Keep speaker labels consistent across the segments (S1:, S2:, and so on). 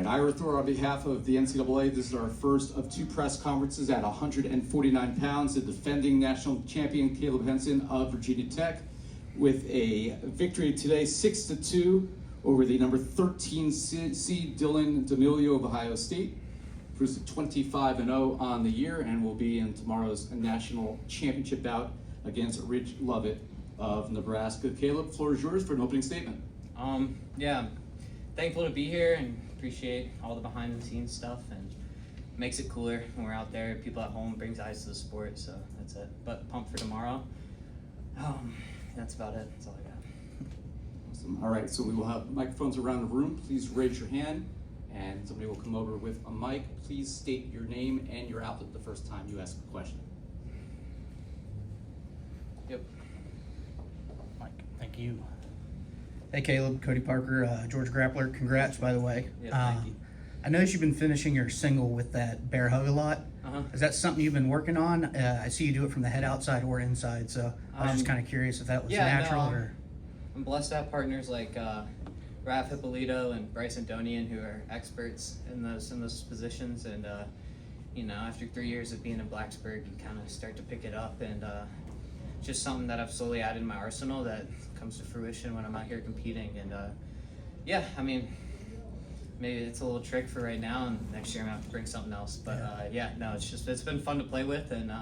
S1: right, Ira Thor on behalf of the NCAA. This is our first of two press conferences at 149 pounds. The defending national champion Caleb Henson of Virginia Tech with a victory today, 6-2 over the number 13 seed Dylan D'Amelio of Ohio State. Proves 25-0 on the year and will be in tomorrow's national championship bout against Rich Lovett of Nebraska. Caleb, floor is yours for an opening statement.
S2: Yeah, thankful to be here and appreciate all the behind the scenes stuff, and makes it cooler when we're out there. People at home, brings eyes to the sport, so that's it. But pumped for tomorrow. That's about it. That's all I got.
S1: Awesome. All right, so we will have microphones around the room. Please raise your hand and somebody will come over with a mic. Please state your name and your outlet the first time you ask a question.
S2: Yep.
S3: Mike, thank you. Hey Caleb, Cody Parker, George Grappler, congrats by the way.
S2: Yeah, thank you.
S3: I noticed you've been finishing your single with that bear hug a lot. Is that something you've been working on? I see you do it from the head outside or inside, so I was just kind of curious if that was natural or...
S2: I'm blessed to have partners like Raph Hippolito and Bryson Donian who are experts in those positions, and you know, after 3 years of being in Blacksburg, you kind of start to pick it up, and just something that I've slowly added in my arsenal that comes to fruition when I'm out here competing. And yeah, I mean, maybe it's a little trick for right now, and next year I'm gonna have to bring something else. But yeah, no, it's been fun to play with, and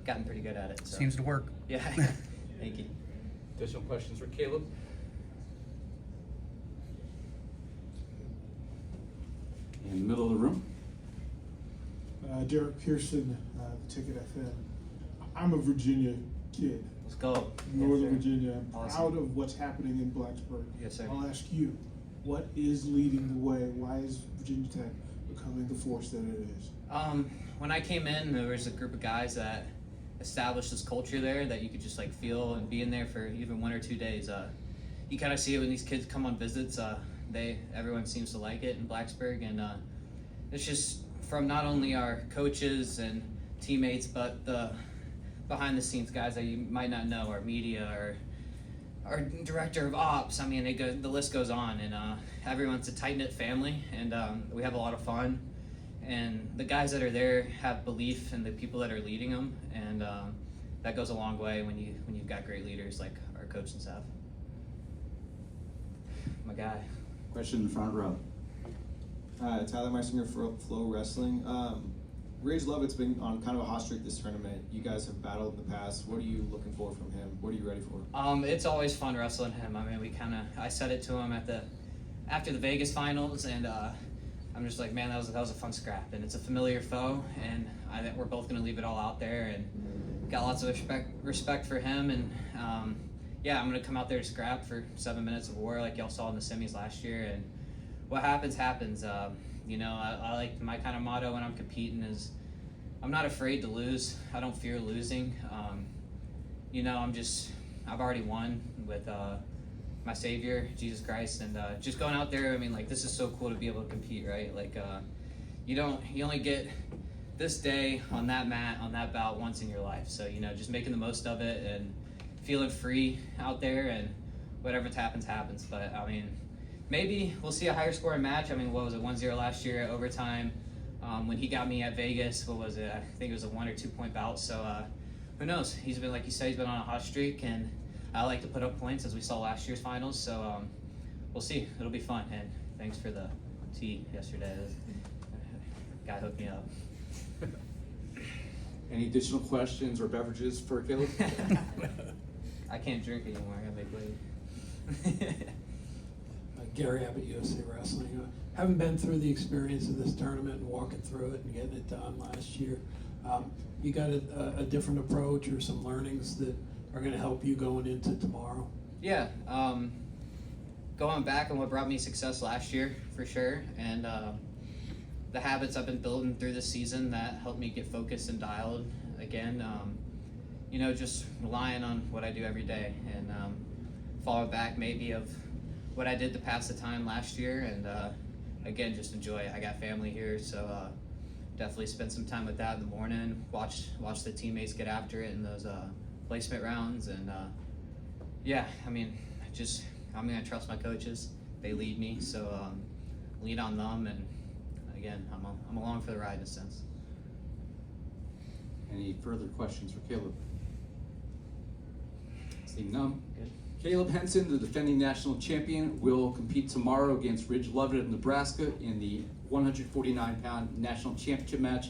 S2: gotten pretty good at it. So.
S3: Seems to work.
S2: Yeah, thank you.
S1: Additional questions for Caleb? In the middle of the room.
S4: Derek Pearson, the Ticket FM. I'm a Virginia kid.
S2: Let's go.
S4: Northern Virginia. I'm
S2: Awesome.
S4: proud of what's happening in Blacksburg.
S2: Yes, sir.
S4: I'll ask you, what is leading the way? Why is Virginia Tech becoming the force that it is?
S2: When I came in, there was a group of guys that established this culture there that you could just like feel, and being there for even 1 or 2 days. You kind of see it when these kids come on visits. Everyone seems to like it in Blacksburg, and it's just from not only our coaches and teammates, but the behind the scenes guys that you might not know, our media, or our director of ops. I mean, the list goes on, and everyone's a tight-knit family, and we have a lot of fun. And the guys that are there have belief in the people that are leading them, and that goes a long way when you've got great leaders like our coaching staff. My guy.
S1: Question in the front row.
S5: Tyler Meisinger for Flow Wrestling. Rage Lovett's been on kind of a hot streak this tournament. You guys have battled in the past. What are you looking for from him? What are you ready for?
S2: It's always fun wrestling him. I mean, I said it to him after the Vegas finals, and I'm just like, man, that was a fun scrap, and it's a familiar foe, and I think we're both gonna leave it all out there, and got lots of respect for him, and yeah, I'm gonna come out there to scrap for 7 minutes of war like y'all saw in the semis last year, and what happens happens. You know, I like, my kind of motto when I'm competing is I'm not afraid to lose. I don't fear losing. You know, I've already won with my Savior, Jesus Christ, and just going out there, I mean, like, this is so cool to be able to compete, right? Like, you only get this day on that mat, on that bout once in your life. So, you know, just making the most of it and feeling free out there, and whatever happens, happens. But, I mean, maybe we'll see a higher scoring match. I mean, what was it, 1-0 last year at overtime? When he got me at Vegas, what was it? I think it was a 1 or 2 point bout. So, who knows? He's been, like you said, he's been on a hot streak, and I like to put up points, as we saw last year's finals. So we'll see. It'll be fun. And thanks for the tea yesterday. Guy hooked me up.
S1: Any additional questions or beverages for Caleb?
S2: I can't drink anymore. I gotta make weight.
S6: Gary Abbott, USA Wrestling. Having been through the experience of this tournament and walking through it and getting it done last year, you got a different approach or some learnings that are going to help you going into tomorrow?
S2: Yeah, going back on what brought me success last year, for sure, and the habits I've been building through this season that helped me get focused and dialed again. You know, just relying on what I do every day, and follow back maybe of what I did to pass the time last year, and again, just enjoy it. I got family here, so definitely spend some time with that in the morning, watch the teammates get after it in those placement rounds, and yeah, I mean, I'm gonna trust my coaches. They lead me, so lean on them, and again, I'm along for the ride in a sense.
S1: Any further questions for Caleb? Seeing none.
S2: Good.
S1: Caleb Henson, the defending national champion, will compete tomorrow against Ridge Lovett of Nebraska in the 149-pound national championship match.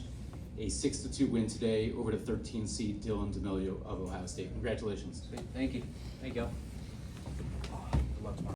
S1: A 6-2 win today over the 13 seed Dylan D'Amelio of Ohio State. Congratulations.
S2: Sweet. Thank you. Thank you.